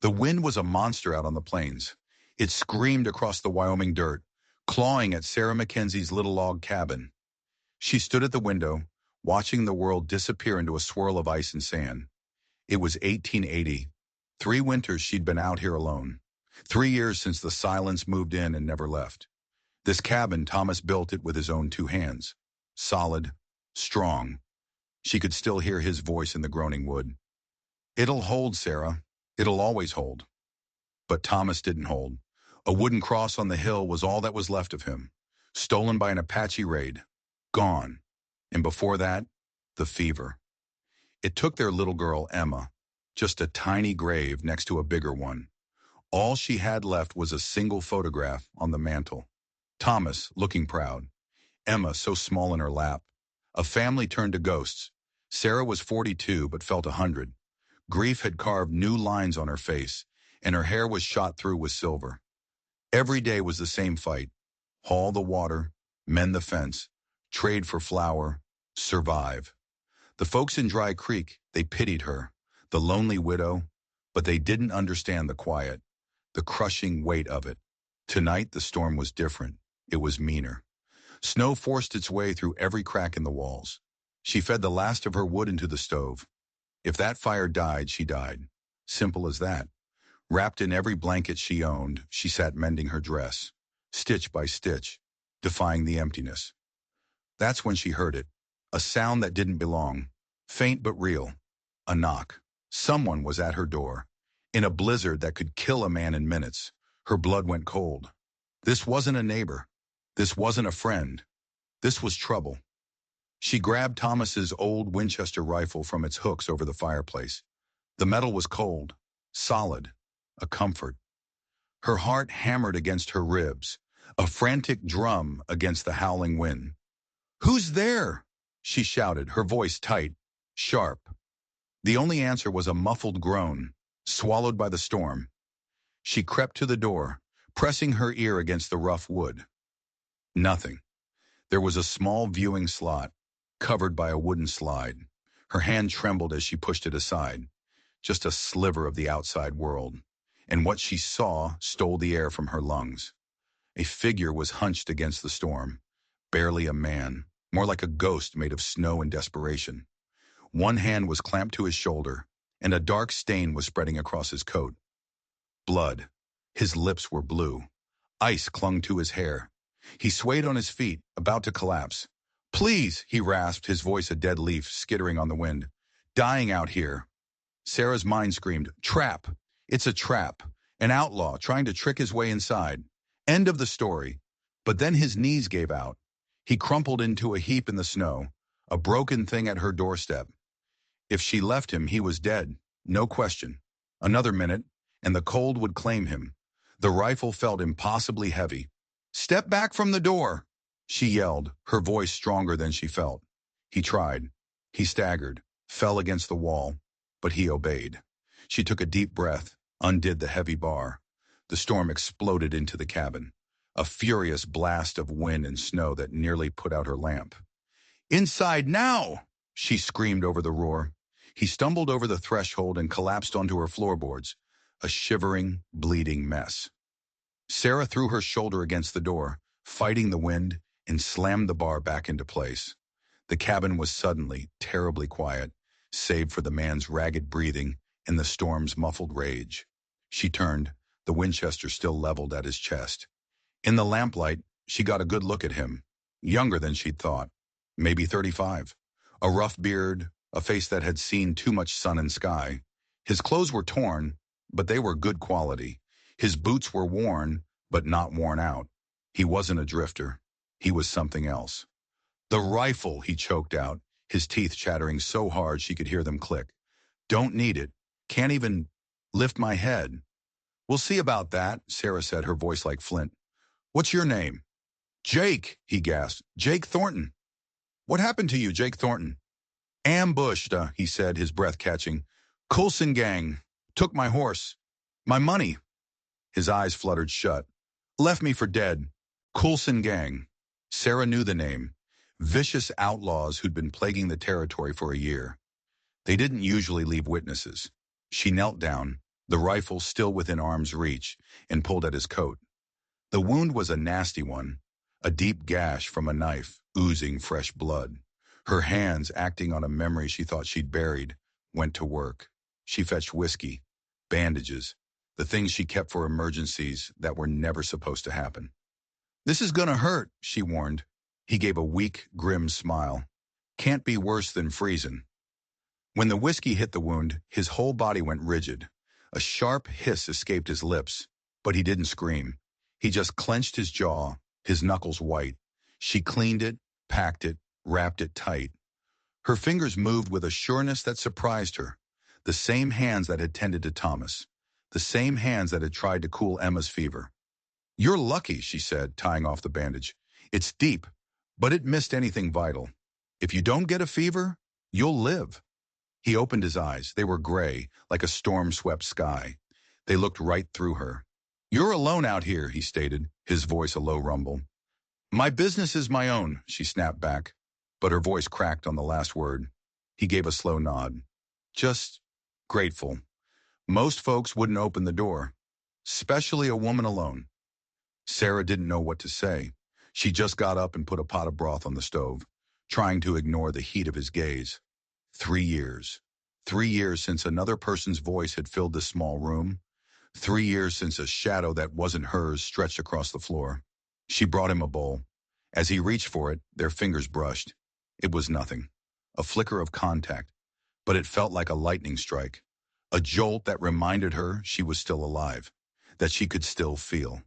The wind was a monster out on the plains. It screamed across the Wyoming dirt, clawing at Sarah Mackenzie's little log cabin. She stood at the window, watching the world disappear into a swirl of ice and sand. It was 1880. 3 winters she'd been out here alone. 3 years since the silence moved in and never left. This cabin, Thomas built it with his own 2 hands. Solid, strong. She could still hear his voice in the groaning wood. "It'll hold, Sarah. It'll always hold." But Thomas didn't hold. A wooden cross on the hill was all that was left of him. Stolen by an Apache raid. Gone. And before that, the fever. It took their little girl, Emma, just a tiny grave next to a bigger one. All she had left was a single photograph on the mantel. Thomas, looking proud. Emma, so small in her lap. A family turned to ghosts. Sarah was 42 but felt 100. Grief had carved new lines on her face, and her hair was shot through with silver. Every day was the same fight. Haul the water, mend the fence, trade for flour, survive. The folks in Dry Creek, they pitied her, the lonely widow, but they didn't understand the quiet, the crushing weight of it. Tonight the storm was different. It was meaner. Snow forced its way through every crack in the walls. She fed the last of her wood into the stove. If that fire died, she died. Simple as that. Wrapped in every blanket she owned, she sat mending her dress, stitch by stitch, defying the emptiness. That's when she heard it. A sound that didn't belong. Faint but real. A knock. Someone was at her door. In a blizzard that could kill a man in minutes, her blood went cold. This wasn't a neighbor. This wasn't a friend. This was trouble. She grabbed Thomas's old Winchester rifle from its hooks over the fireplace. The metal was cold, solid, a comfort. Her heart hammered against her ribs, a frantic drum against the howling wind. "Who's there?" she shouted, her voice tight, sharp. The only answer was a muffled groan, swallowed by the storm. She crept to the door, pressing her ear against the rough wood. Nothing. There was a small viewing slot, covered by a wooden slide. Her hand trembled as she pushed it aside. Just a sliver of the outside world. And what she saw stole the air from her lungs. A figure was hunched against the storm. Barely a man, more like a ghost made of snow and desperation. One hand was clamped to his shoulder, and a dark stain was spreading across his coat. Blood. His lips were blue. Ice clung to his hair. He swayed on his feet, about to collapse. "Please," he rasped, his voice a dead leaf skittering on the wind. "Dying out here." Sarah's mind screamed, "Trap! It's a trap. An outlaw trying to trick his way inside." End of the story. But then his knees gave out. He crumpled into a heap in the snow, a broken thing at her doorstep. If she left him, he was dead, no question. Another minute, and the cold would claim him. The rifle felt impossibly heavy. "Step back from the door," she yelled, her voice stronger than she felt. He tried. He staggered, fell against the wall, but he obeyed. She took a deep breath, undid the heavy bar. The storm exploded into the cabin, a furious blast of wind and snow that nearly put out her lamp. "Inside now!" she screamed over the roar. He stumbled over the threshold and collapsed onto her floorboards, a shivering, bleeding mess. Sarah threw her shoulder against the door, fighting the wind, and slammed the bar back into place. The cabin was suddenly terribly quiet, save for the man's ragged breathing and the storm's muffled rage. She turned, the Winchester still leveled at his chest. In the lamplight, she got a good look at him, younger than she'd thought, maybe 35. A rough beard, a face that had seen too much sun and sky. His clothes were torn, but they were good quality. His boots were worn, but not worn out. He wasn't a drifter. He was something else. "The rifle," he choked out, his teeth chattering so hard she could hear them click. "Don't need it. Can't even lift my head." "We'll see about that," Sarah said, her voice like flint. "What's your name?" "Jake," he gasped. "Jake Thornton." "What happened to you, Jake Thornton?" "Ambushed," he said, his breath catching. "Coulson gang. Took my horse. My money." His eyes fluttered shut. "Left me for dead. Coulson gang." Sarah knew the name. Vicious outlaws who'd been plaguing the territory for a year. They didn't usually leave witnesses. She knelt down, the rifle still within arm's reach, and pulled at his coat. The wound was a nasty one, a deep gash from a knife, oozing fresh blood. Her hands, acting on a memory she thought she'd buried, went to work. She fetched whiskey, bandages, the things she kept for emergencies that were never supposed to happen. "This is gonna hurt," she warned. He gave a weak, grim smile. "Can't be worse than freezing." When the whiskey hit the wound, his whole body went rigid. A sharp hiss escaped his lips, but he didn't scream. He just clenched his jaw, his knuckles white. She cleaned it, packed it, wrapped it tight. Her fingers moved with a sureness that surprised her. The same hands that had tended to Thomas. The same hands that had tried to cool Emma's fever. "You're lucky," she said, tying off the bandage. "It's deep, but it missed anything vital. If you don't get a fever, you'll live." He opened his eyes. They were gray, like a storm-swept sky. They looked right through her. "You're alone out here," he stated, his voice a low rumble. "My business is my own," she snapped back, but her voice cracked on the last word. He gave a slow nod. "Just grateful. Most folks wouldn't open the door, especially a woman alone." Sarah didn't know what to say. She just got up and put a pot of broth on the stove, trying to ignore the heat of his gaze. 3 years. 3 years since another person's voice had filled this small room. 3 years since a shadow that wasn't hers stretched across the floor. She brought him a bowl. As he reached for it, their fingers brushed. It was nothing. A flicker of contact, but it felt like a lightning strike. A jolt that reminded her she was still alive, that she could still feel.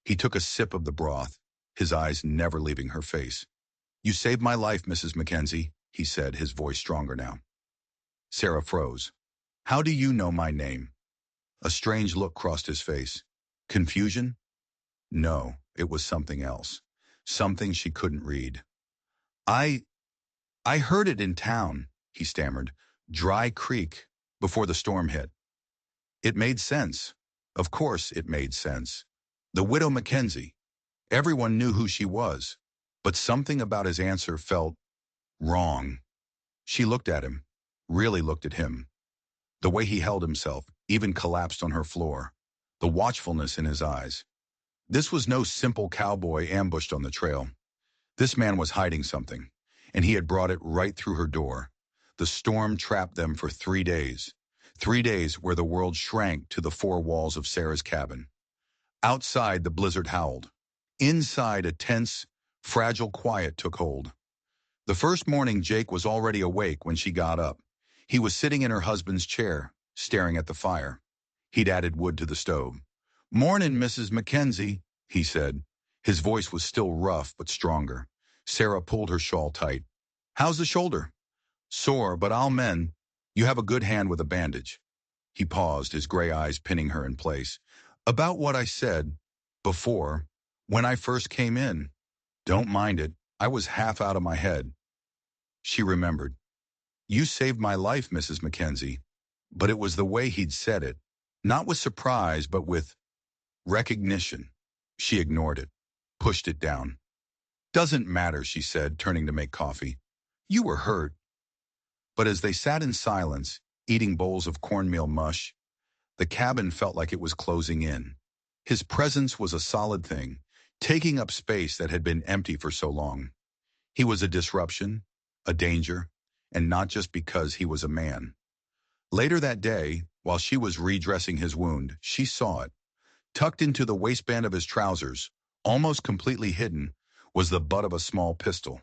He took a sip of the broth, his eyes never leaving her face. "You saved my life, Mrs. Mackenzie," he said, his voice stronger now. Sarah froze. "How do you know my name?" A strange look crossed his face. Confusion? No, it was something else. Something she couldn't read. I heard it in town," he stammered. "Dry Creek, before the storm hit." It made sense. Of course it made sense. The widow Mackenzie. Everyone knew who she was. But something about his answer felt wrong. She looked at him, really looked at him. The way he held himself, even collapsed on her floor. The watchfulness in his eyes. This was no simple cowboy ambushed on the trail. This man was hiding something, and he had brought it right through her door. The storm trapped them for 3 days. 3 days where the world shrank to the 4 walls of Sarah's cabin. Outside, the blizzard howled. Inside, a tense, fragile quiet took hold. The first morning, Jake was already awake when she got up. He was sitting in her husband's chair, staring at the fire. He'd added wood to the stove. "Mornin', Mrs. Mackenzie," he said. His voice was still rough but stronger. Sarah pulled her shawl tight. "How's the shoulder?" "Sore, but I'll mend. You have a good hand with a bandage." He paused, his gray eyes pinning her in place. "About what I said before, when I first came in. Don't mind it. I was half out of my head." She remembered. "You saved my life, Mrs. Mackenzie." But it was the way he'd said it. Not with surprise, but with recognition. She ignored it, pushed it down. "Doesn't matter," she said, turning to make coffee. "You were hurt." But as they sat in silence, eating bowls of cornmeal mush, the cabin felt like it was closing in. His presence was a solid thing, taking up space that had been empty for so long. He was a disruption, a danger, and not just because he was a man. Later that day, while she was redressing his wound, she saw it. Tucked into the waistband of his trousers, almost completely hidden, was the butt of a small pistol.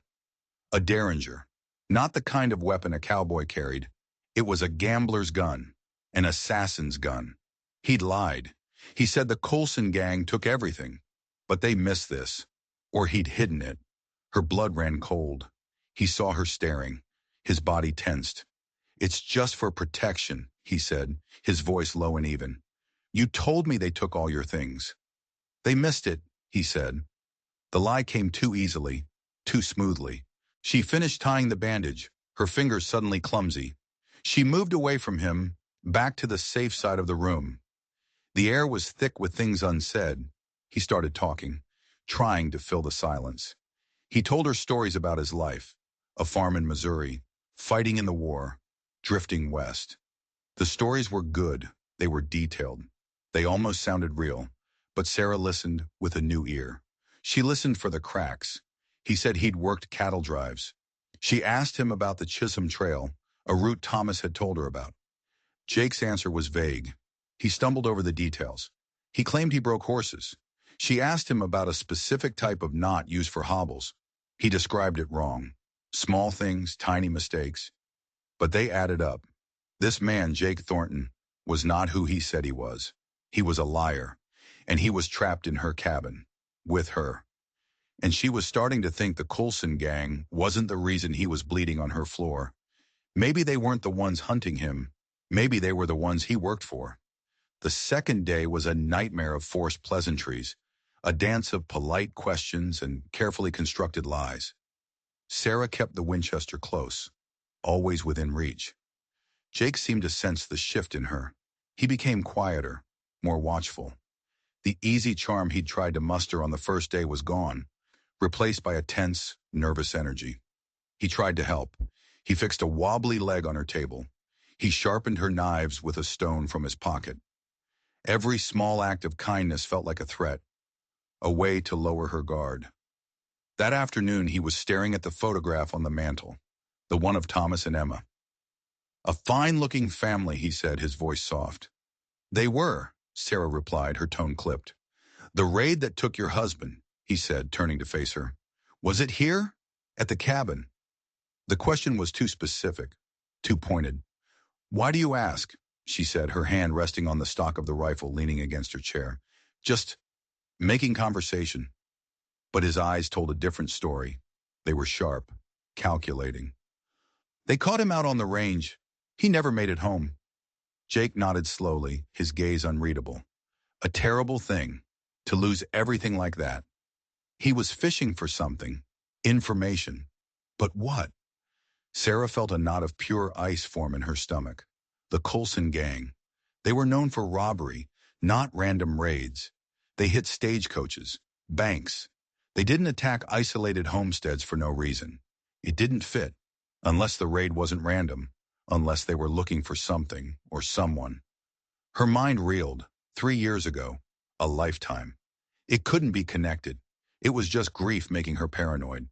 A derringer. Not the kind of weapon a cowboy carried. It was a gambler's gun, an assassin's gun. He'd lied. He said the Colson gang took everything, but they missed this. Or he'd hidden it. Her blood ran cold. He saw her staring. His body tensed. "It's just for protection," he said, his voice low and even. "You told me they took all your things." "They missed it," he said. The lie came too easily, too smoothly. She finished tying the bandage, her fingers suddenly clumsy. She moved away from him, back to the safe side of the room. The air was thick with things unsaid. He started talking, trying to fill the silence. He told her stories about his life, a farm in Missouri, fighting in the war, drifting west. The stories were good, They were detailed. They almost sounded real. But Sarah listened with a new ear. She listened for the cracks. He said he'd worked cattle drives. She asked him about the Chisholm Trail, a route Thomas had told her about. Jake's answer was vague. He stumbled over the details. He claimed he broke horses. She asked him about a specific type of knot used for hobbles. He described it wrong. Small things, tiny mistakes. But they added up. This man, Jake Thornton, was not who he said he was. He was a liar. And he was trapped in her cabin. With her. And she was starting to think the Coulson gang wasn't the reason he was bleeding on her floor. Maybe they weren't the ones hunting him. Maybe they were the ones he worked for. The second day was a nightmare of forced pleasantries, a dance of polite questions and carefully constructed lies. Sarah kept the Winchester close, always within reach. Jake seemed to sense the shift in her. He became quieter, more watchful. The easy charm he'd tried to muster on the first day was gone, replaced by a tense, nervous energy. He tried to help. He fixed a wobbly leg on her table. He sharpened her knives with a stone from his pocket. Every small act of kindness felt like a threat, a way to lower her guard. That afternoon, he was staring at the photograph on the mantel, the one of Thomas and Emma. "A fine-looking family," he said, his voice soft. "They were," Sarah replied, her tone clipped. "The raid that took your husband," he said, turning to face her. "Was it here? At the cabin?" The question was too specific, too pointed. "Why do you ask?" she said, her hand resting on the stock of the rifle, leaning against her chair. "Just making conversation." But his eyes told a different story. They were sharp, calculating. "They caught him out on the range. He never made it home." Jake nodded slowly, his gaze unreadable. A terrible thing, to lose everything like that. He was fishing for something, information. But what? Sarah felt a knot of pure ice form in her stomach. The Coulson gang. They were known for robbery, not random raids. They hit stagecoaches, banks. They didn't attack isolated homesteads for no reason. It didn't fit, unless the raid wasn't random, unless they were looking for something or someone. Her mind reeled. 3 years ago. A lifetime. It couldn't be connected. It was just grief making her paranoid.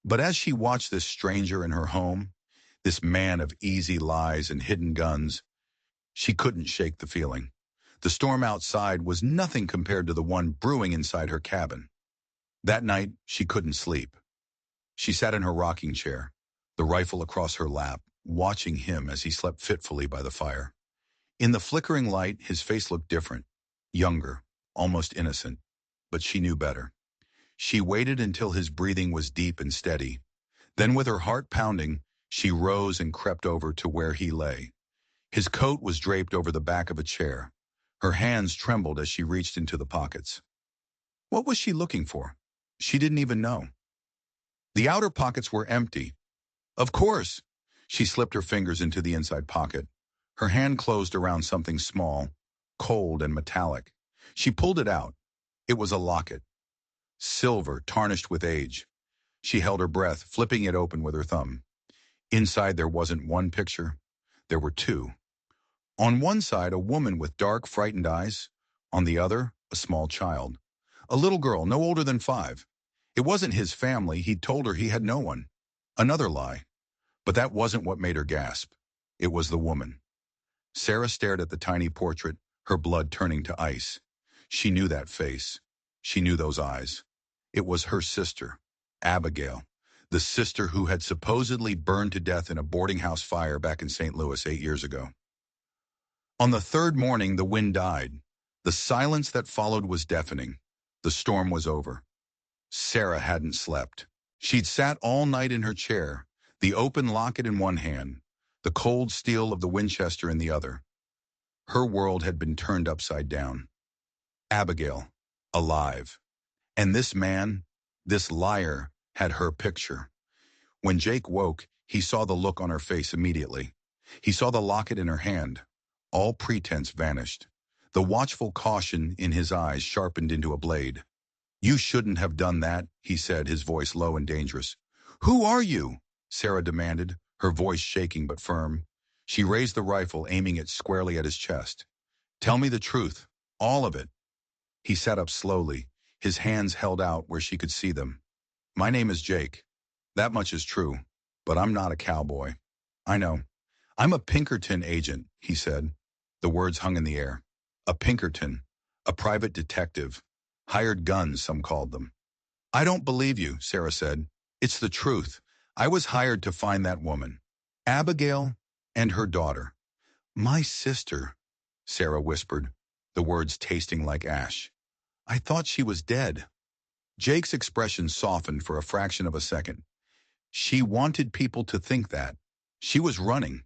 But as she watched this stranger in her home, this man of easy lies and hidden guns, she couldn't shake the feeling. The storm outside was nothing compared to the one brewing inside her cabin. That night, she couldn't sleep. She sat in her rocking chair, the rifle across her lap, watching him as he slept fitfully by the fire. In the flickering light, his face looked different, younger, almost innocent, but she knew better. She waited until his breathing was deep and steady. Then with her heart pounding, she rose and crept over to where he lay. His coat was draped over the back of a chair. Her hands trembled as she reached into the pockets. What was she looking for? She didn't even know. The outer pockets were empty. Of course! She slipped her fingers into the inside pocket. Her hand closed around something small, cold and metallic. She pulled it out. It was a locket. Silver, tarnished with age. She held her breath, flipping it open with her thumb. Inside there wasn't one picture. There were two. On one side, a woman with dark, frightened eyes. On the other, a small child. A little girl, no older than 5. It wasn't his family. He'd told her he had no one. Another lie. But that wasn't what made her gasp. It was the woman. Sarah stared at the tiny portrait, her blood turning to ice. She knew that face. She knew those eyes. It was her sister, Abigail, the sister who had supposedly burned to death in a boarding house fire back in St. Louis 8 years ago. On the third morning, the wind died. The silence that followed was deafening. The storm was over. Sarah hadn't slept. She'd sat all night in her chair, the open locket in one hand, the cold steel of the Winchester in the other. Her world had been turned upside down. Abigail, alive. And this man, this liar, had her picture. When Jake woke, he saw the look on her face immediately. He saw the locket in her hand. All pretense vanished. The watchful caution in his eyes sharpened into a blade. "You shouldn't have done that," he said, his voice low and dangerous. "Who are you?" Sarah demanded, her voice shaking but firm. She raised the rifle, aiming it squarely at his chest. Tell me the truth. All of it. He sat up slowly, his hands held out where she could see them. My name is Jake. That much is true. But I'm not a cowboy. I know. I'm a Pinkerton agent, he said. The words hung in the air. A Pinkerton. A private detective. Hired guns, some called them. I don't believe you, Sarah said. It's the truth. I was hired to find that woman. Abigail and her daughter. My sister, Sarah whispered, the words tasting like ash. I thought she was dead. Jake's expression softened for a fraction of a second. She wanted people to think that. She was running.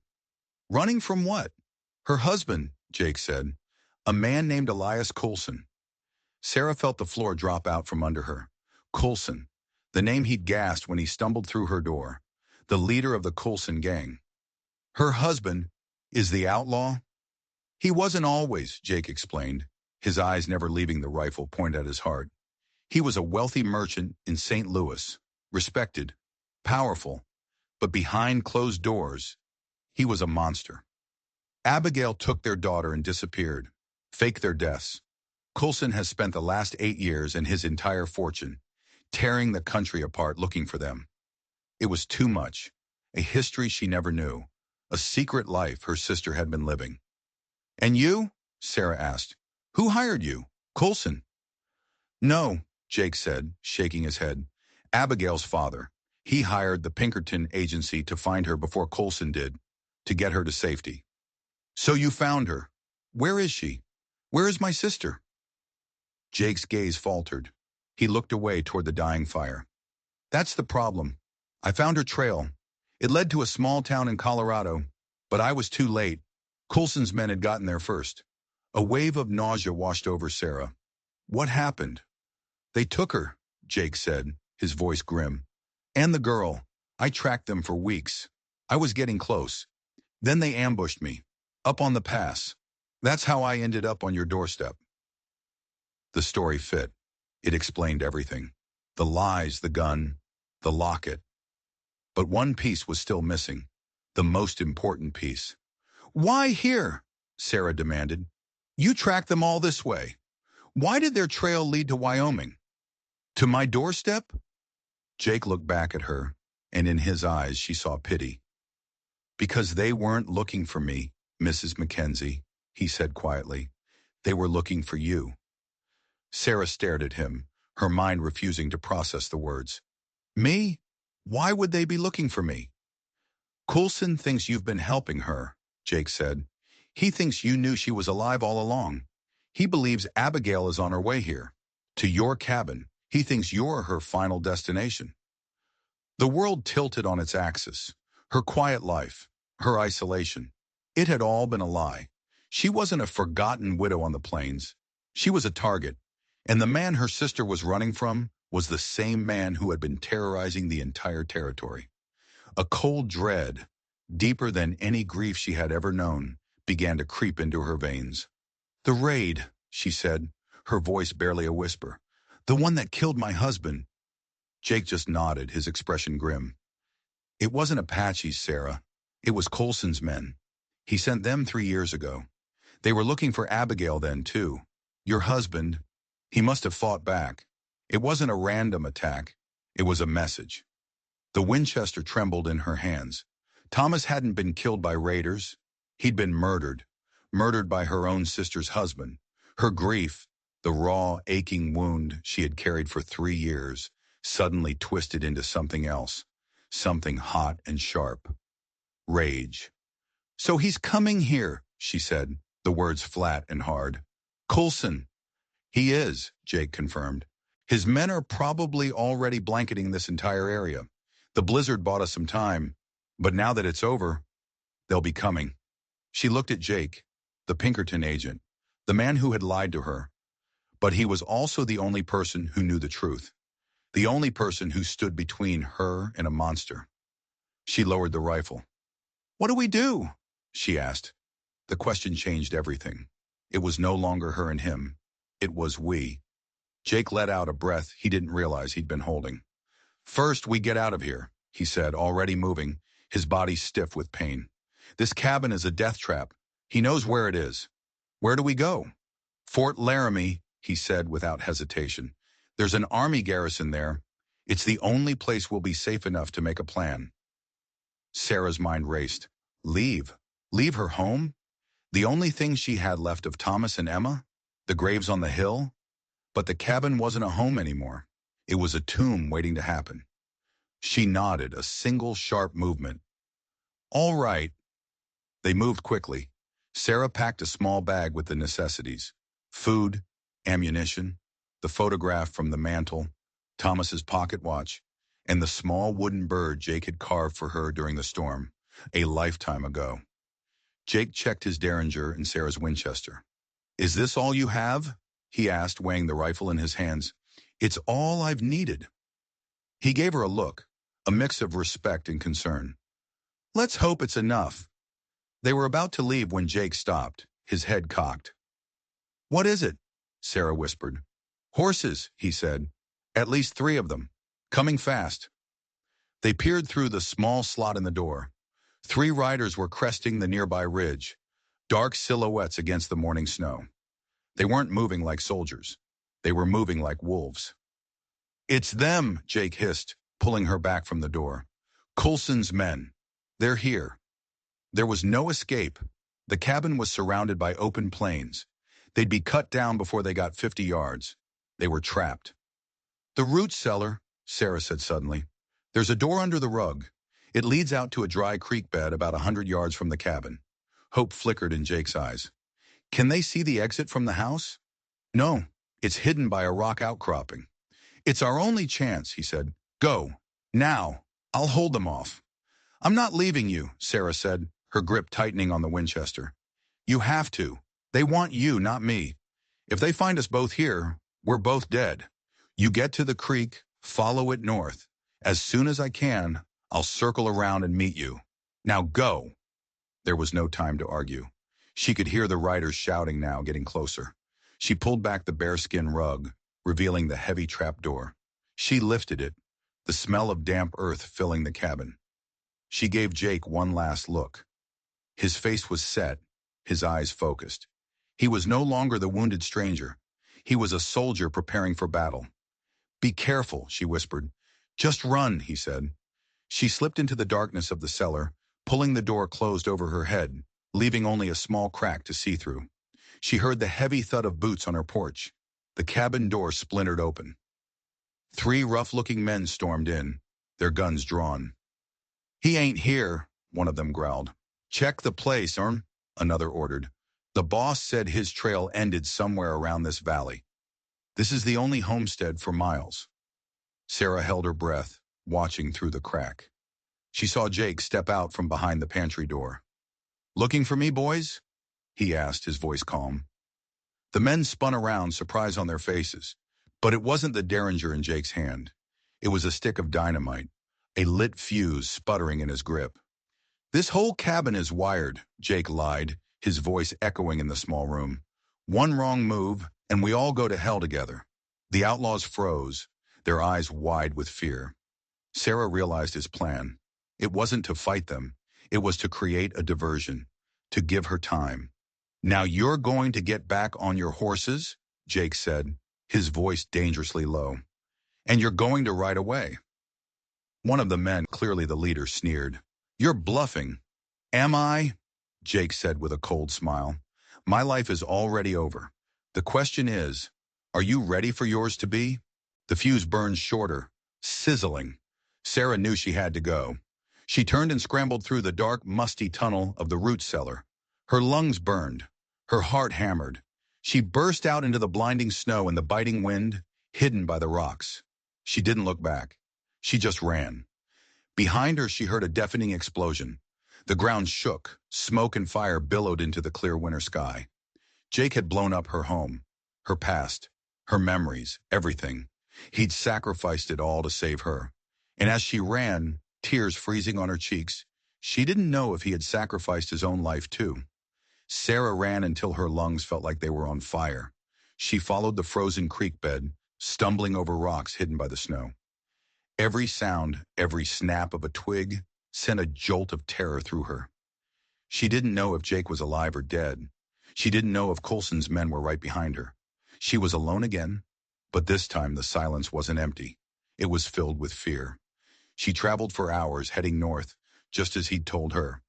Running from what? Her husband, Jake said. A man named Elias Coulson. Sarah felt the floor drop out from under her. Coulson, the name he'd gasped when he stumbled through her door. The leader of the Coulson gang. Her husband is the outlaw? He wasn't always, Jake explained, his eyes never leaving the rifle pointed at his heart. He was a wealthy merchant in St. Louis, respected, powerful, but behind closed doors, he was a monster. Abigail took their daughter and disappeared, faked their deaths. Coulson has spent the last 8 years and his entire fortune, tearing the country apart looking for them. It was too much, a history she never knew, a secret life her sister had been living. And you? Sarah asked. Who hired you? Coulson. No, Jake said, shaking his head. Abigail's father. He hired the Pinkerton agency to find her before Coulson did, to get her to safety. So you found her. Where is she? Where is my sister? Jake's gaze faltered. He looked away toward the dying fire. That's the problem. I found her trail. It led to a small town in Colorado, but I was too late. Coulson's men had gotten there first. A wave of nausea washed over Sarah. What happened? They took her, Jake said, his voice grim. And the girl. I tracked them for weeks. I was getting close. Then they ambushed me. Up on the pass. That's how I ended up on your doorstep. The story fit. It explained everything. The lies, the gun, the locket. But one piece was still missing. The most important piece. Why here? Sarah demanded. You tracked them all this way. Why did their trail lead to Wyoming? To my doorstep? Jake looked back at her, and in his eyes she saw pity. Because they weren't looking for me, Mrs. Mackenzie, he said quietly. They were looking for you. Sarah stared at him, her mind refusing to process the words. Me? Why would they be looking for me? Coulson thinks you've been helping her, Jake said. He thinks you knew she was alive all along. He believes Abigail is on her way here. To your cabin. He thinks you're her final destination. The world tilted on its axis. Her quiet life, her isolation. It had all been a lie. She wasn't a forgotten widow on the plains. She was a target. And the man her sister was running from was the same man who had been terrorizing the entire territory. A cold dread, deeper than any grief she had ever known, began to creep into her veins. The raid, she said, her voice barely a whisper. The one that killed my husband. Jake just nodded, his expression grim. It wasn't Apaches, Sarah. It was Coulson's men. He sent them 3 years ago. They were looking for Abigail then, too. Your husband, he must have fought back. It wasn't a random attack. It was a message. The Winchester trembled in her hands. Thomas hadn't been killed by raiders. He'd been murdered. Murdered by her own sister's husband. Her grief, the raw, aching wound she had carried for 3 years, suddenly twisted into something else. Something hot and sharp. Rage. So he's coming here, she said, the words flat and hard. Coulson. He is, Jake confirmed. His men are probably already blanketing this entire area. The blizzard bought us some time, but now that it's over, they'll be coming. She looked at Jake, the Pinkerton agent, the man who had lied to her. But he was also the only person who knew the truth. The only person who stood between her and a monster. She lowered the rifle. What do we do? She asked. The question changed everything. It was no longer her and him. It was we. Jake let out a breath he didn't realize he'd been holding. First, we get out of here, he said, already moving, his body stiff with pain. This cabin is a death trap. He knows where it is. Where do we go? Fort Laramie, he said without hesitation. There's an army garrison there. It's the only place we'll be safe enough to make a plan. Sarah's mind raced. Leave? Leave her home? The only thing she had left of Thomas and Emma? The graves on the hill? But the cabin wasn't a home anymore. It was a tomb waiting to happen. She nodded, a single sharp movement. All right. They moved quickly. Sarah packed a small bag with the necessities. Food, ammunition, the photograph from the mantle, Thomas's pocket watch, and the small wooden bird Jake had carved for her during the storm, a lifetime ago. Jake checked his Derringer and Sarah's Winchester. Is this all you have? He asked, weighing the rifle in his hands. It's all I've needed. He gave her a look, a mix of respect and concern. Let's hope it's enough. They were about to leave when Jake stopped, his head cocked. What is it? Sarah whispered. Horses, he said. At least 3 of them. Coming fast. They peered through the small slot in the door. 3 riders were cresting the nearby ridge, dark silhouettes against the morning snow. They weren't moving like soldiers. They were moving like wolves. It's them, Jake hissed, pulling her back from the door. Coulson's men. They're here. There was no escape. The cabin was surrounded by open plains. They'd be cut down before they got 50 yards. They were trapped. The root cellar, Sarah said suddenly. There's a door under the rug. It leads out to a dry creek bed about 100 yards from the cabin. Hope flickered in Jake's eyes. Can they see the exit from the house? No, it's hidden by a rock outcropping. It's our only chance, he said. Go. Now. I'll hold them off. I'm not leaving you, Sarah said, her grip tightening on the Winchester. You have to. They want you, not me. If they find us both here, we're both dead. You get to the creek, follow it north. As soon as I can, I'll circle around and meet you. Now go. There was no time to argue. She could hear the riders shouting now, getting closer. She pulled back the bearskin rug, revealing the heavy trapdoor. She lifted it, the smell of damp earth filling the cabin. She gave Jake one last look. His face was set, his eyes focused. He was no longer the wounded stranger. He was a soldier preparing for battle. Be careful, she whispered. Just run, he said. She slipped into the darkness of the cellar, pulling the door closed over her head, leaving only a small crack to see through. She heard the heavy thud of boots on her porch. The cabin door splintered open. 3 rough-looking men stormed in, their guns drawn. He ain't here, one of them growled. Check the place, another ordered. The boss said his trail ended somewhere around this valley. This is the only homestead for miles. Sarah held her breath, watching through the crack. She saw Jake step out from behind the pantry door. Looking for me, boys? He asked, his voice calm. The men spun around, surprise on their faces. But it wasn't the Derringer in Jake's hand. It was a stick of dynamite, a lit fuse sputtering in his grip. This whole cabin is wired, Jake lied, his voice echoing in the small room. One wrong move, and we all go to hell together. The outlaws froze, their eyes wide with fear. Sarah realized his plan. It wasn't to fight them. It was to create a diversion, to give her time. Now you're going to get back on your horses, Jake said, his voice dangerously low. And you're going to ride away. One of the men, clearly the leader, sneered. You're bluffing. Am I? Jake said with a cold smile. My life is already over. The question is, are you ready for yours to be? The fuse burned shorter, sizzling. Sarah knew she had to go. She turned and scrambled through the dark, musty tunnel of the root cellar. Her lungs burned. Her heart hammered. She burst out into the blinding snow and the biting wind, hidden by the rocks. She didn't look back. She just ran. Behind her, she heard a deafening explosion. The ground shook. Smoke and fire billowed into the clear winter sky. Jake had blown up her home, her past, her memories, everything. He'd sacrificed it all to save her. And as she ran, tears freezing on her cheeks, she didn't know if he had sacrificed his own life too. Sarah ran until her lungs felt like they were on fire. She followed the frozen creek bed, stumbling over rocks hidden by the snow. Every sound, every snap of a twig, sent a jolt of terror through her. She didn't know if Jake was alive or dead. She didn't know if Coulson's men were right behind her. She was alone again, but this time the silence wasn't empty. It was filled with fear. She traveled for hours, heading north, just as he'd told her.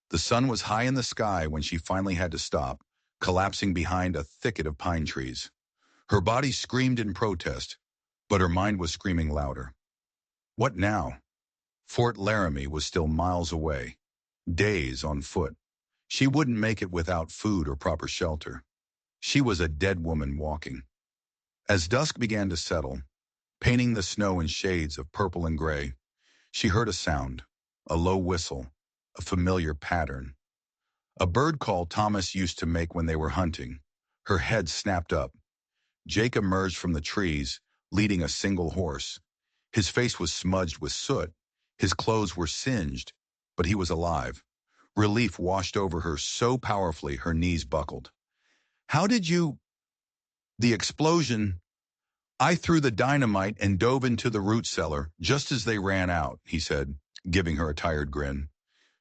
The sun was high in the sky when she finally had to stop, collapsing behind a thicket of pine trees. Her body screamed in protest, but her mind was screaming louder. What now? Fort Laramie was still miles away, days on foot. She wouldn't make it without food or proper shelter. She was a dead woman walking. As dusk began to settle, painting the snow in shades of purple and gray, she heard a sound, a low whistle, a familiar pattern. A bird call Thomas used to make when they were hunting. Her head snapped up. Jake emerged from the trees, leading a single horse. His face was smudged with soot. His clothes were singed, but he was alive. Relief washed over her so powerfully her knees buckled. How did you... The explosion... I threw the dynamite and dove into the root cellar just as they ran out, he said, giving her a tired grin.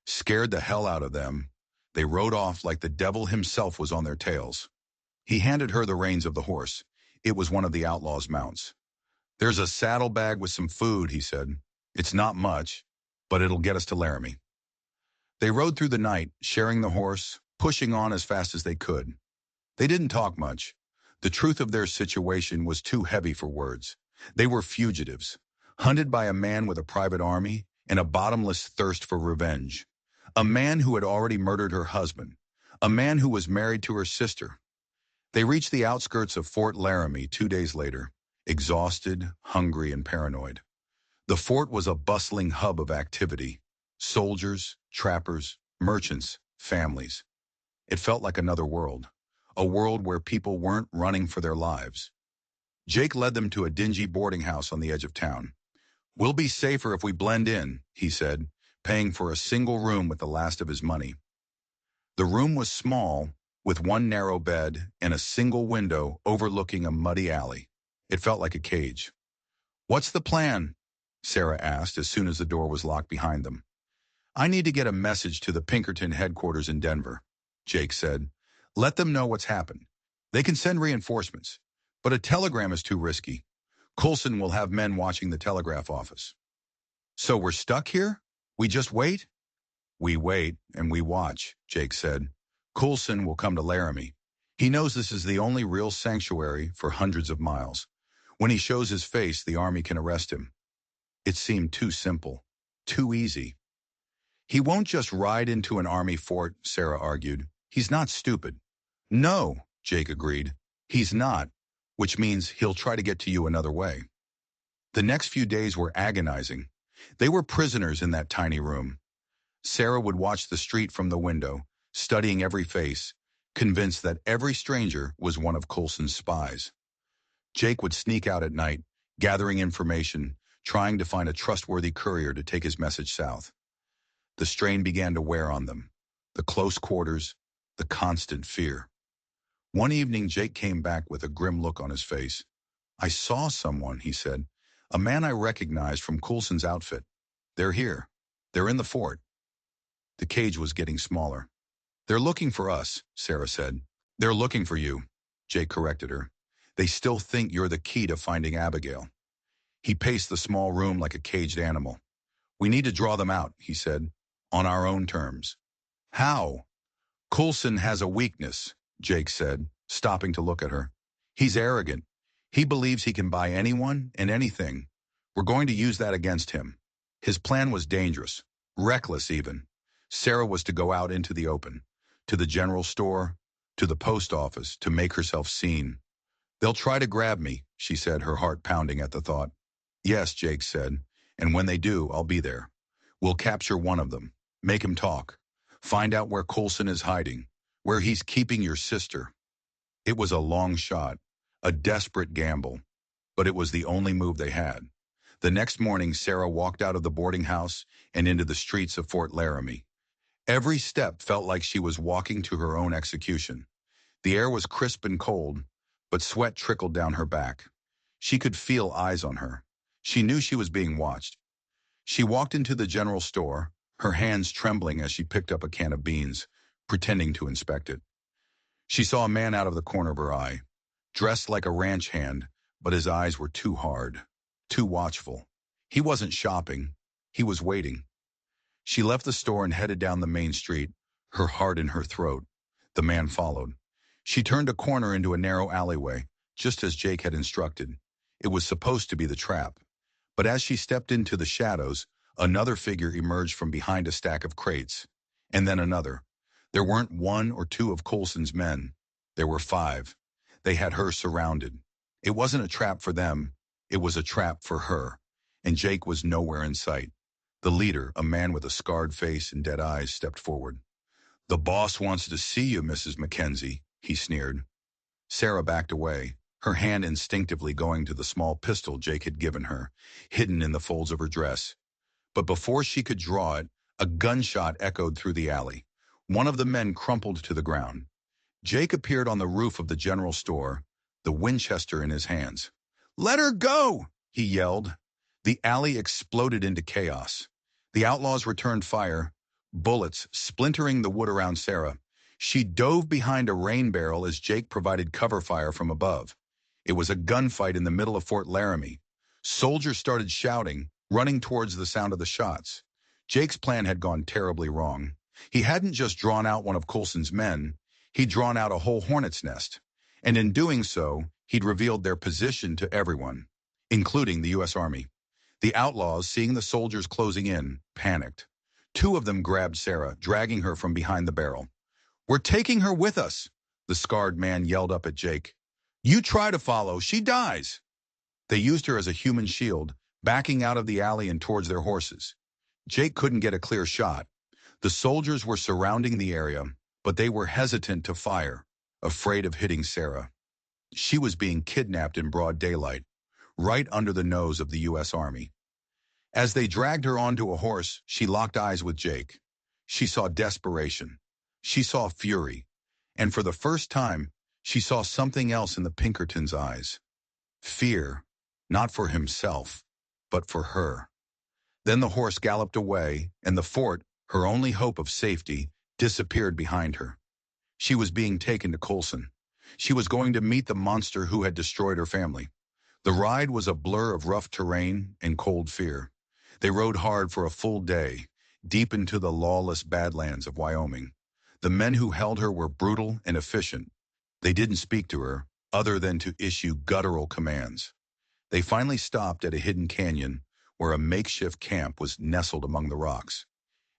Scared the hell out of them, they rode off like the devil himself was on their tails. He handed her the reins of the horse. It was one of the outlaws' mounts. There's a saddlebag with some food, he said. It's not much, but it'll get us to Laramie. They rode through the night, sharing the horse, pushing on as fast as they could. They didn't talk much. The truth of their situation was too heavy for words. They were fugitives, hunted by a man with a private army and a bottomless thirst for revenge. A man who had already murdered her husband. A man who was married to her sister. They reached the outskirts of Fort Laramie 2 days later, exhausted, hungry, and paranoid. The fort was a bustling hub of activity. Soldiers, trappers, merchants, families. It felt like another world. A world where people weren't running for their lives. Jake led them to a dingy boarding house on the edge of town. We'll be safer if we blend in, he said, paying for a single room with the last of his money. The room was small, with one narrow bed and a single window overlooking a muddy alley. It felt like a cage. What's the plan? Sarah asked as soon as the door was locked behind them. I need to get a message to the Pinkerton headquarters in Denver, Jake said. Let them know what's happened. They can send reinforcements, but a telegram is too risky. Coulson will have men watching the telegraph office. So we're stuck here? We just wait? We wait and we watch, Jake said. Coulson will come to Laramie. He knows this is the only real sanctuary for hundreds of miles. When he shows his face, the army can arrest him. It seemed too simple, too easy. He won't just ride into an army fort, Sarah argued. He's not stupid. No, Jake agreed. He's not, which means he'll try to get to you another way. The next few days were agonizing. They were prisoners in that tiny room. Sarah would watch the street from the window, studying every face, convinced that every stranger was one of Coulson's spies. Jake would sneak out at night, gathering information, trying to find a trustworthy courier to take his message south. The strain began to wear on them. The close quarters, the constant fear. One evening, Jake came back with a grim look on his face. I saw someone, he said. A man I recognized from Coulson's outfit. They're here. They're in the fort. The cage was getting smaller. They're looking for us, Sarah said. They're looking for you, Jake corrected her. They still think you're the key to finding Abigail. He paced the small room like a caged animal. We need to draw them out, he said, on our own terms. How? Coulson has a weakness, Jake said, stopping to look at her. He's arrogant. He believes he can buy anyone and anything. We're going to use that against him. His plan was dangerous, reckless even. Sarah was to go out into the open, to the general store, to the post office, to make herself seen. They'll try to grab me, she said, her heart pounding at the thought. Yes, Jake said, and when they do, I'll be there. We'll capture one of them, make him talk, find out where Coulson is hiding, where he's keeping your sister. It was a long shot, a desperate gamble, but it was the only move they had. The next morning, Sarah walked out of the boarding house and into the streets of Fort Laramie. Every step felt like she was walking to her own execution. The air was crisp and cold, but sweat trickled down her back. She could feel eyes on her. She knew she was being watched. She walked into the general store, her hands trembling as she picked up a can of beans, pretending to inspect it. She saw a man out of the corner of her eye, dressed like a ranch hand, but his eyes were too hard, too watchful. He wasn't shopping. He was waiting. She left the store and headed down the main street, her heart in her throat. The man followed. She turned a corner into a narrow alleyway, just as Jake had instructed. It was supposed to be the trap. But as she stepped into the shadows, another figure emerged from behind a stack of crates. And then another. There weren't one or two of Coulson's men. There were 5. They had her surrounded. It wasn't a trap for them. It was a trap for her. And Jake was nowhere in sight. The leader, a man with a scarred face and dead eyes, stepped forward. "The boss wants to see you, Mrs. Mackenzie," he sneered. Sarah backed away, her hand instinctively going to the small pistol Jake had given her, hidden in the folds of her dress. But before she could draw it, a gunshot echoed through the alley. One of the men crumpled to the ground. Jake appeared on the roof of the general store, the Winchester in his hands. "Let her go!" he yelled. The alley exploded into chaos. The outlaws returned fire, bullets splintering the wood around Sarah. She dove behind a rain barrel as Jake provided cover fire from above. It was a gunfight in the middle of Fort Laramie. Soldiers started shouting, running towards the sound of the shots. Jake's plan had gone terribly wrong. He hadn't just drawn out one of Coulson's men, he'd drawn out a whole hornet's nest. And in doing so, he'd revealed their position to everyone, including the U.S. Army. The outlaws, seeing the soldiers closing in, panicked. 2 of them grabbed Sarah, dragging her from behind the barrel. "We're taking her with us," the scarred man yelled up at Jake. "You try to follow, she dies." They used her as a human shield, backing out of the alley and towards their horses. Jake couldn't get a clear shot. The soldiers were surrounding the area, but they were hesitant to fire, afraid of hitting Sarah. She was being kidnapped in broad daylight, right under the nose of the U.S. Army. As they dragged her onto a horse, she locked eyes with Jake. She saw desperation. She saw fury. And for the first time, she saw something else in the Pinkertons' eyes. Fear, not for himself, but for her. Then the horse galloped away, and the fort, her only hope of safety, disappeared behind her. She was being taken to Coulson. She was going to meet the monster who had destroyed her family. The ride was a blur of rough terrain and cold fear. They rode hard for a full day, deep into the lawless badlands of Wyoming. The men who held her were brutal and efficient. They didn't speak to her, other than to issue guttural commands. They finally stopped at a hidden canyon where a makeshift camp was nestled among the rocks.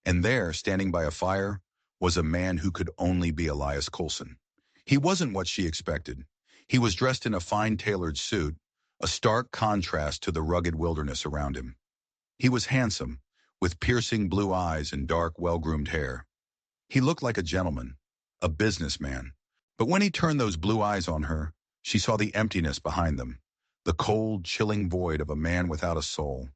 And there, standing by a fire, was a man who could only be Elias Coulson. He wasn't what she expected. He was dressed in a fine tailored suit, a stark contrast to the rugged wilderness around him. He was handsome, with piercing blue eyes and dark, well-groomed hair. He looked like a gentleman, a businessman. But when he turned those blue eyes on her, she saw the emptiness behind them, the cold, chilling void of a man without a soul.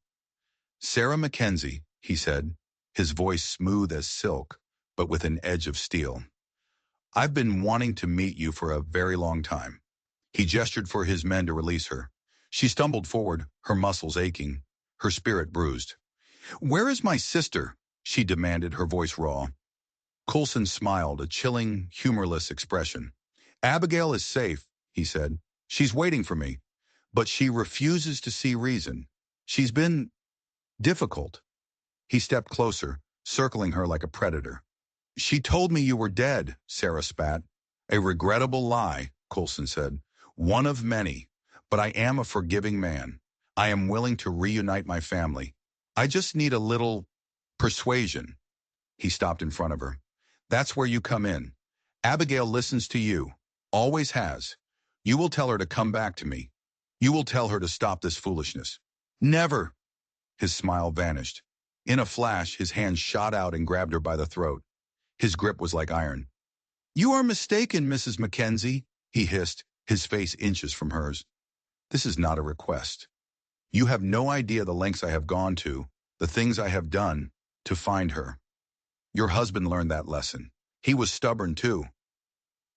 "Sarah Mackenzie," he said, his voice smooth as silk, but with an edge of steel. "I've been wanting to meet you for a very long time." He gestured for his men to release her. She stumbled forward, her muscles aching, her spirit bruised. "Where is my sister?" she demanded, her voice raw. Coulson smiled, a chilling, humorless expression. "Abigail is safe," he said. "She's waiting for me. But she refuses to see reason. She's been difficult." He stepped closer, circling her like a predator. "She told me you were dead," Sarah spat. "A regrettable lie," Coulson said. "One of many. But I am a forgiving man. I am willing to reunite my family. I just need a little persuasion." He stopped in front of her. "That's where you come in. Abigail listens to you. Always has. You will tell her to come back to me. You will tell her to stop this foolishness." "Never." His smile vanished. In a flash, his hand shot out and grabbed her by the throat. His grip was like iron. "You are mistaken, Mrs. Mackenzie," he hissed, his face inches from hers. "This is not a request. You have no idea the lengths I have gone to, the things I have done, to find her. Your husband learned that lesson. He was stubborn too."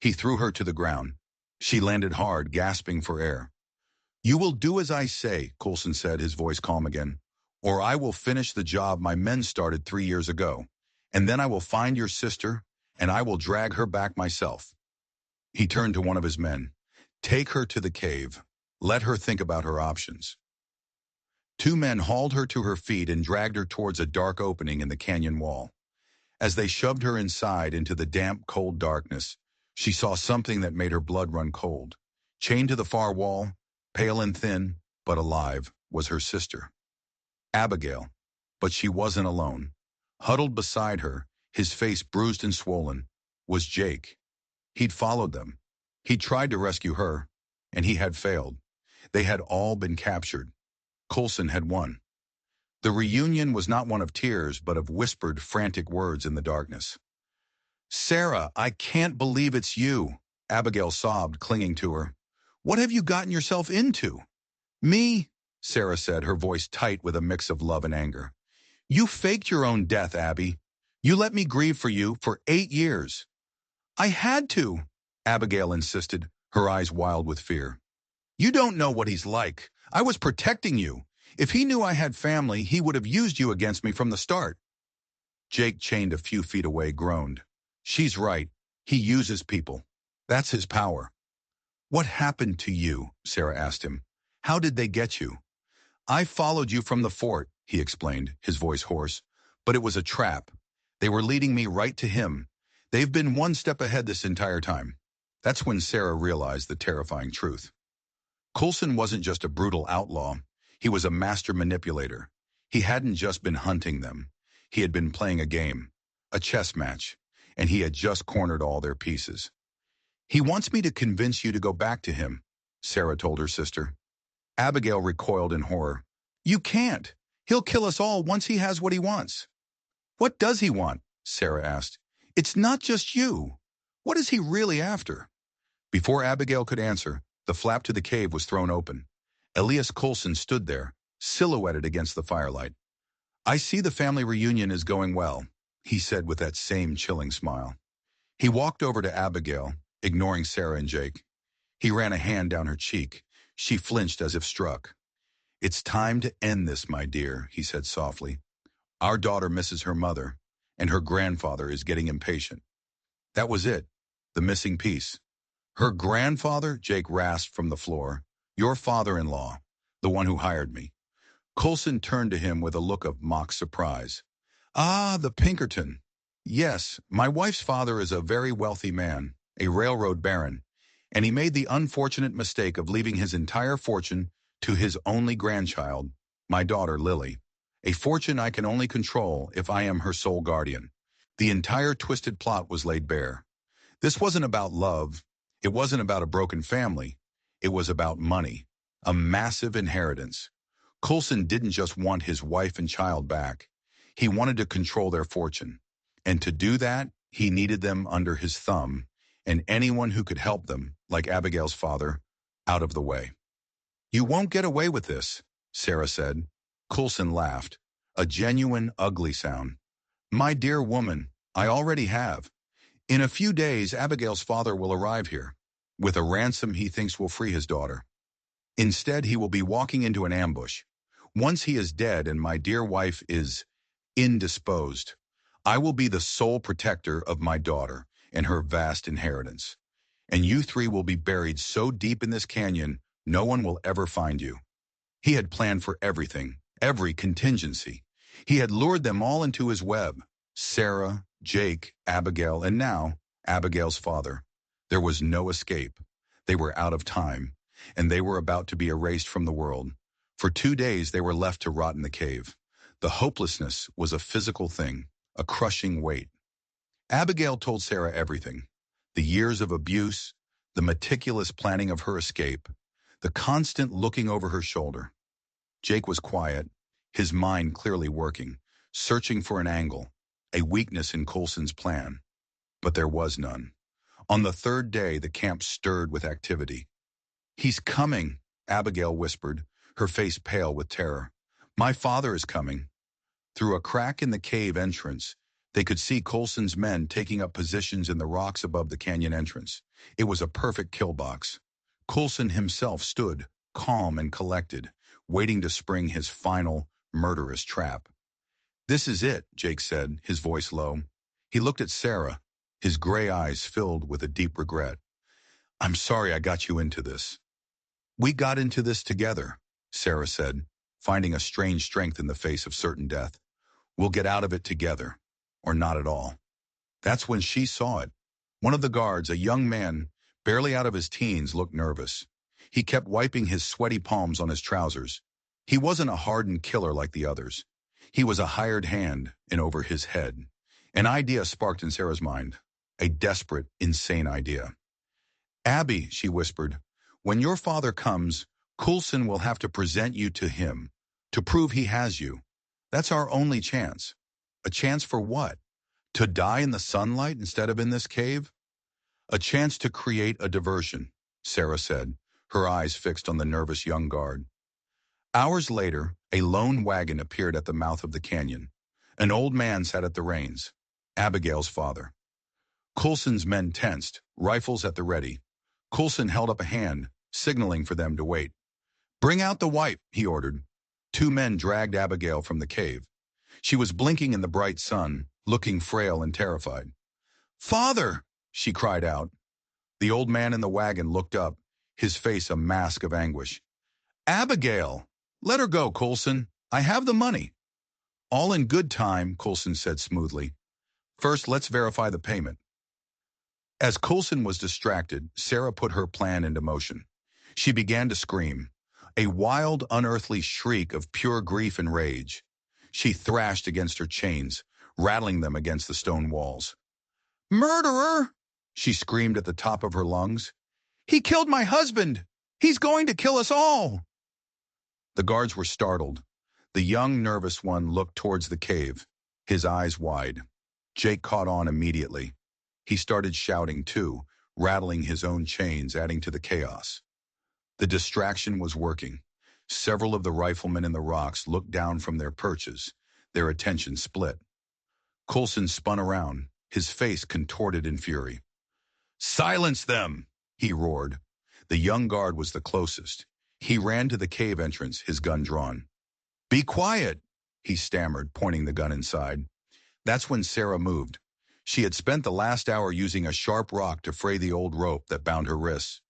He threw her to the ground. She landed hard, gasping for air. "You will do as I say," Coulson said, his voice calm again, "or I will finish the job my men started 3 years ago. And then I will find your sister, and I will drag her back myself." He turned to one of his men. Take her to the cave. Let her think about her options. Two men hauled her to her feet and dragged her towards a dark opening in the canyon wall. As they shoved her inside into the damp, cold darkness, she saw something that made her blood run cold. Chained to the far wall, pale and thin, but alive, was her sister, Abigail. But she wasn't alone. Huddled beside her, his face bruised and swollen, was Jake. He'd followed them. He'd tried to rescue her, and he had failed. They had all been captured. Coulson had won. The reunion was not one of tears, but of whispered, frantic words in the darkness. Sarah, I can't believe it's you, Abigail sobbed, clinging to her. What have you gotten yourself into? Me, Sarah said, her voice tight with a mix of love and anger. You faked your own death, Abby. You let me grieve for you for 8 years. I had to, Abigail insisted, her eyes wild with fear. You don't know what he's like. I was protecting you. If he knew I had family, he would have used you against me from the start. Jake, chained a few feet away, groaned. She's right. He uses people. That's his power. What happened to you? Sarah asked him. How did they get you? I followed you from the fort, he explained, his voice hoarse. But it was a trap. They were leading me right to him. They've been one step ahead this entire time. That's when Sarah realized the terrifying truth. Coulson wasn't just a brutal outlaw. He was a master manipulator. He hadn't just been hunting them. He had been playing a game, a chess match, and he had just cornered all their pieces. He wants me to convince you to go back to him, Sarah told her sister. Abigail recoiled in horror. You can't. He'll kill us all once he has what he wants. What does he want? Sarah asked. It's not just you. What is he really after? Before Abigail could answer, the flap to the cave was thrown open. Elias Coulson stood there, silhouetted against the firelight. I see the family reunion is going well, he said with that same chilling smile. He walked over to Abigail, ignoring Sarah and Jake. He ran a hand down her cheek. She flinched as if struck. It's time to end this, my dear, he said softly. Our daughter misses her mother, and her grandfather is getting impatient. That was it, the missing piece. Her grandfather, Jake rasped from the floor. Your father-in-law, the one who hired me. Coulson turned to him with a look of mock surprise. Ah, the Pinkerton. Yes, my wife's father is a very wealthy man, a railroad baron, and he made the unfortunate mistake of leaving his entire fortune to his only grandchild, my daughter Lily, a fortune I can only control if I am her sole guardian. The entire twisted plot was laid bare. This wasn't about love. It wasn't about a broken family. It was about money, a massive inheritance. Coulson didn't just want his wife and child back. He wanted to control their fortune. And to do that, he needed them under his thumb, and anyone who could help them, like Abigail's father, out of the way. You won't get away with this, Sarah said. Coulson laughed, a genuine, ugly sound. My dear woman, I already have. In a few days, Abigail's father will arrive here, with a ransom he thinks will free his daughter. Instead, he will be walking into an ambush. Once he is dead and my dear wife is indisposed, I will be the sole protector of my daughter and her vast inheritance. And you three will be buried so deep in this canyon, no one will ever find you. He had planned for everything, every contingency. He had lured them all into his web. Sarah, Jake, Abigail, and now, Abigail's father. There was no escape. They were out of time, and they were about to be erased from the world. For 2 days, they were left to rot in the cave. The hopelessness was a physical thing, a crushing weight. Abigail told Sarah everything. The years of abuse, the meticulous planning of her escape, the constant looking over her shoulder. Jake was quiet, his mind clearly working, searching for an angle, a weakness in Coulson's plan. But there was none. On the 3rd day, the camp stirred with activity. He's coming, Abigail whispered, her face pale with terror. My father is coming. Through a crack in the cave entrance, they could see Coulson's men taking up positions in the rocks above the canyon entrance. It was a perfect kill box. Coulson himself stood, calm and collected, waiting to spring his final, murderous trap. This is it, Jake said, his voice low. He looked at Sarah, his gray eyes filled with a deep regret. I'm sorry I got you into this. We got into this together, Sarah said, finding a strange strength in the face of certain death. We'll get out of it together, or not at all. That's when she saw it. One of the guards, a young man, barely out of his teens, looked nervous. He kept wiping his sweaty palms on his trousers. He wasn't a hardened killer like the others. He was a hired hand, and over his head. An idea sparked in Sarah's mind. A desperate, insane idea. Abby, she whispered, when your father comes, Coulson will have to present you to him, to prove he has you. That's our only chance. A chance for what? To die in the sunlight instead of in this cave? A chance to create a diversion, Sarah said, her eyes fixed on the nervous young guard. Hours later, a lone wagon appeared at the mouth of the canyon. An old man sat at the reins, Abigail's father. Coulson's men tensed, rifles at the ready. Coulson held up a hand, signaling for them to wait. Bring out the wife, he ordered. Two men dragged Abigail from the cave. She was blinking in the bright sun, looking frail and terrified. Father, she cried out. The old man in the wagon looked up, his face a mask of anguish. Abigail! Let her go, Coulson. I have the money. All in good time, Coulson said smoothly. First, let's verify the payment. As Coulson was distracted, Sarah put her plan into motion. She began to scream, a wild, unearthly shriek of pure grief and rage. She thrashed against her chains, rattling them against the stone walls. Murderer! She screamed at the top of her lungs. He killed my husband! He's going to kill us all! The guards were startled. The young, nervous one looked towards the cave, his eyes wide. Jake caught on immediately. He started shouting too, rattling his own chains, adding to the chaos. The distraction was working. Several of the riflemen in the rocks looked down from their perches, their attention split. Coulson spun around, his face contorted in fury. Silence them, he roared. The young guard was the closest. He ran to the cave entrance, his gun drawn. Be quiet, he stammered, pointing the gun inside. That's when Sarah moved. She had spent the last hour using a sharp rock to fray the old rope that bound her wrists.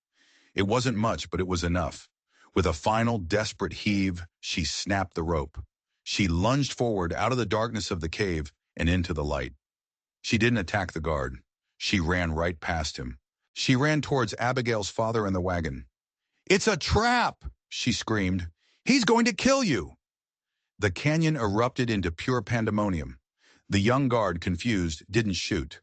It wasn't much, but it was enough. With a final, desperate heave, she snapped the rope. She lunged forward out of the darkness of the cave and into the light. She didn't attack the guard. She ran right past him. She ran towards Abigail's father in the wagon. It's a trap, she screamed. He's going to kill you. The canyon erupted into pure pandemonium. The young guard, confused, didn't shoot.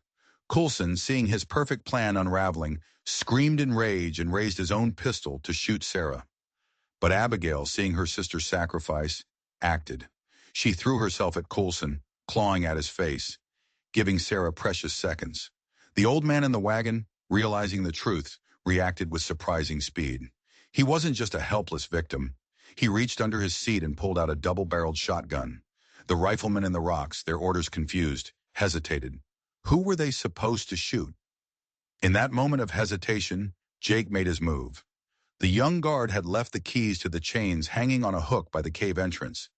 Coulson, seeing his perfect plan unraveling, screamed in rage and raised his own pistol to shoot Sarah. But Abigail, seeing her sister's sacrifice, acted. She threw herself at Coulson, clawing at his face, giving Sarah precious seconds. The old man in the wagon, realizing the truth, reacted with surprising speed. He wasn't just a helpless victim. He reached under his seat and pulled out a double-barreled shotgun. The riflemen in the rocks, their orders confused, hesitated. Who were they supposed to shoot? In that moment of hesitation, Jake made his move. The young guard had left the keys to the chains hanging on a hook by the cave entrance.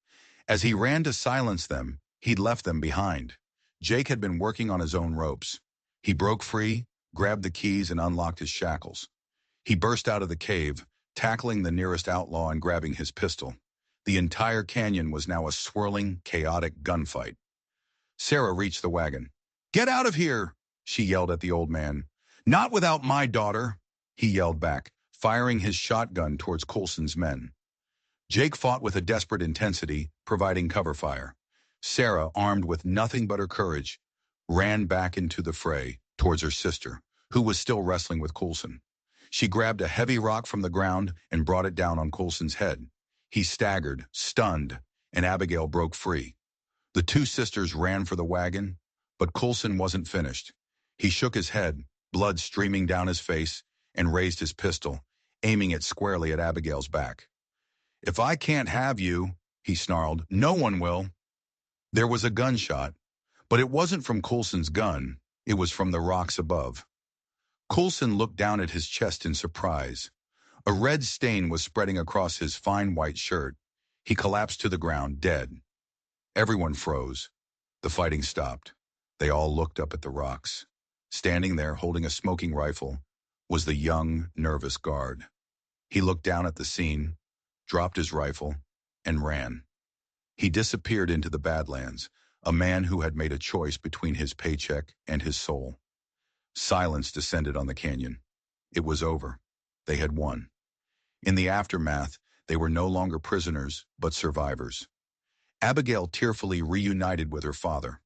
As he ran to silence them, he'd left them behind. Jake had been working on his own ropes. He broke free, grabbed the keys, and unlocked his shackles. He burst out of the cave, tackling the nearest outlaw and grabbing his pistol. The entire canyon was now a swirling, chaotic gunfight. Sarah reached the wagon. Get out of here, she yelled at the old man. Not without my daughter, he yelled back, firing his shotgun towards Coulson's men. Jake fought with a desperate intensity, providing cover fire. Sarah, armed with nothing but her courage, ran back into the fray towards her sister, who was still wrestling with Coulson. She grabbed a heavy rock from the ground and brought it down on Coulson's head. He staggered, stunned, and Abigail broke free. The two sisters ran for the wagon, but Coulson wasn't finished. He shook his head, blood streaming down his face, and raised his pistol, aiming it squarely at Abigail's back. If I can't have you, he snarled, no one will. There was a gunshot, but it wasn't from Coulson's gun, it was from the rocks above. Coulson looked down at his chest in surprise. A red stain was spreading across his fine white shirt. He collapsed to the ground, dead. Everyone froze. The fighting stopped. They all looked up at the rocks. Standing there, holding a smoking rifle, was the young, nervous guard. He looked down at the scene, dropped his rifle, and ran. He disappeared into the Badlands, a man who had made a choice between his paycheck and his soul. Silence descended on the canyon. It was over. They had won. In the aftermath, they were no longer prisoners, but survivors. Abigail tearfully reunited with her father.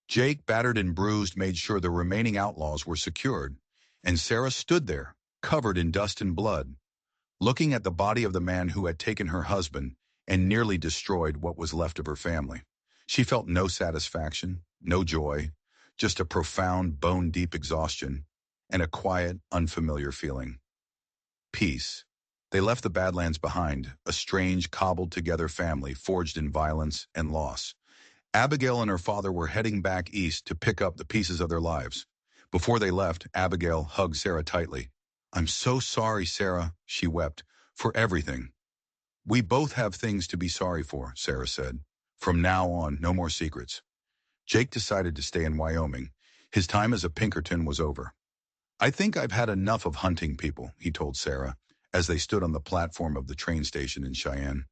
Jake, battered and bruised, made sure the remaining outlaws were secured, and Sarah stood there, covered in dust and blood, looking at the body of the man who had taken her husband and nearly destroyed what was left of her family. She felt no satisfaction, no joy, just a profound, bone-deep exhaustion and a quiet, unfamiliar feeling. Peace. They left the Badlands behind, a strange, cobbled-together family forged in violence and loss. Abigail and her father were heading back east to pick up the pieces of their lives. Before they left, Abigail hugged Sarah tightly. "I'm so sorry, Sarah," she wept, "for everything." "We both have things to be sorry for," Sarah said. "From now on, no more secrets." Jake decided to stay in Wyoming. His time as a Pinkerton was over. "I think I've had enough of hunting people," he told Sarah, as they stood on the platform of the train station in Cheyenne.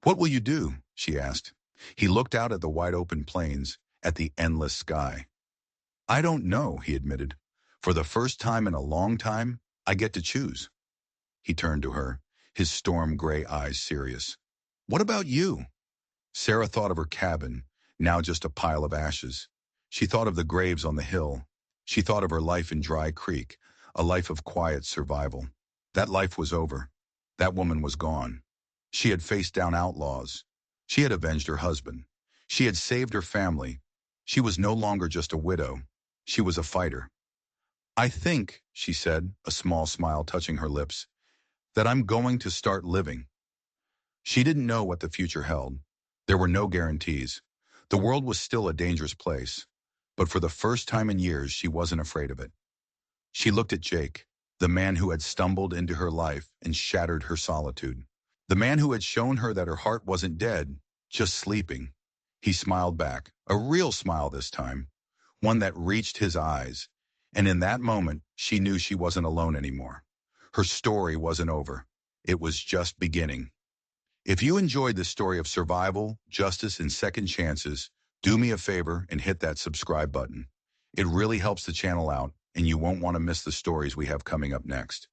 "What will you do?" she asked. He looked out at the wide-open plains, at the endless sky. "I don't know," he admitted. "For the first time in a long time, I get to choose." He turned to her, his storm-gray eyes serious. "What about you?" Sarah thought of her cabin, now just a pile of ashes. She thought of the graves on the hill. She thought of her life in Dry Creek, a life of quiet survival. That life was over. That woman was gone. She had faced down outlaws. She had avenged her husband. She had saved her family. She was no longer just a widow. She was a fighter. "I think," she said, a small smile touching her lips, "that I'm going to start living." She didn't know what the future held. There were no guarantees. The world was still a dangerous place. But for the first time in years, she wasn't afraid of it. She looked at Jake, the man who had stumbled into her life and shattered her solitude. The man who had shown her that her heart wasn't dead, just sleeping. He smiled back, a real smile this time, one that reached his eyes. And in that moment, she knew she wasn't alone anymore. Her story wasn't over. It was just beginning. If you enjoyed this story of survival, justice, and second chances, do me a favor and hit that subscribe button. It really helps the channel out, and you won't want to miss the stories we have coming up next.